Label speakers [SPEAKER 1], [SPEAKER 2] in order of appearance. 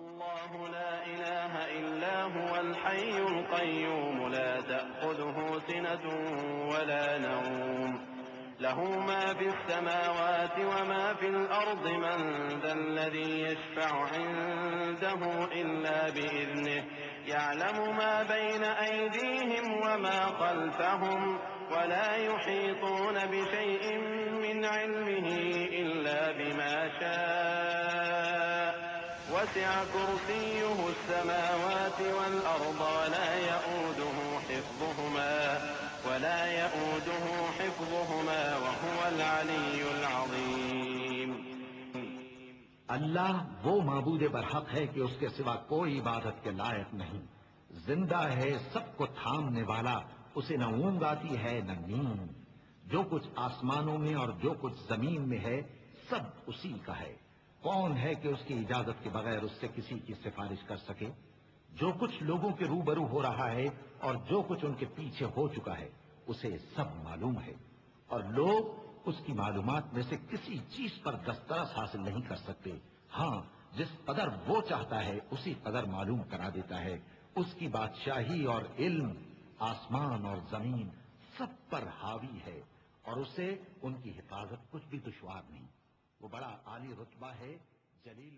[SPEAKER 1] الله لا إله إلا هو الحي القيوم لا تأخذه سنة ولا نوم له ما في السماوات وما في الأرض من ذا الذي يشفع عنده إلا بإذنه يعلم ما بين أيديهم وما خلفهم ولا يحيطون بشيء من علمه إلا بما شاء وسع كرسيه السماوات والأرض ولا يؤوده حفظهما وهو العلي العظيم.
[SPEAKER 2] اللہ وہ معبود برحق ہے کہ اس کے سوا کوئی عبادت کے لائق نہیں، زندہ ہے، سب کو تھامنے والا، اسے نہ اونگ آتی ہے نہ نیند، جو کچھ آسمانوں میں اور جو کچھ زمین میں ہے سب اسی کا ہے۔ کون ہے کہ اس کی اجازت کے بغیر اس سے کسی کی سفارش کر سکے؟ جو کچھ لوگوں کے روبرو ہو رہا ہے اور جو کچھ ان کے پیچھے ہو چکا ہے اسے سب معلوم ہے، اور لوگ اس کی معلومات میں سے کسی چیز پر دسترس حاصل نہیں کر سکتے۔ ہاں، جس قدر وہ چاہتا ہے اسی قدر معلوم کرا دیتا ہے۔ اس کی بادشاہی اور علم آسمان اور زمین سب پر حاوی ہے، اور اسے ان کی حفاظت کچھ بھی دشوار نہیں۔ وہ بڑا عالی رتبہ ہے، جلیل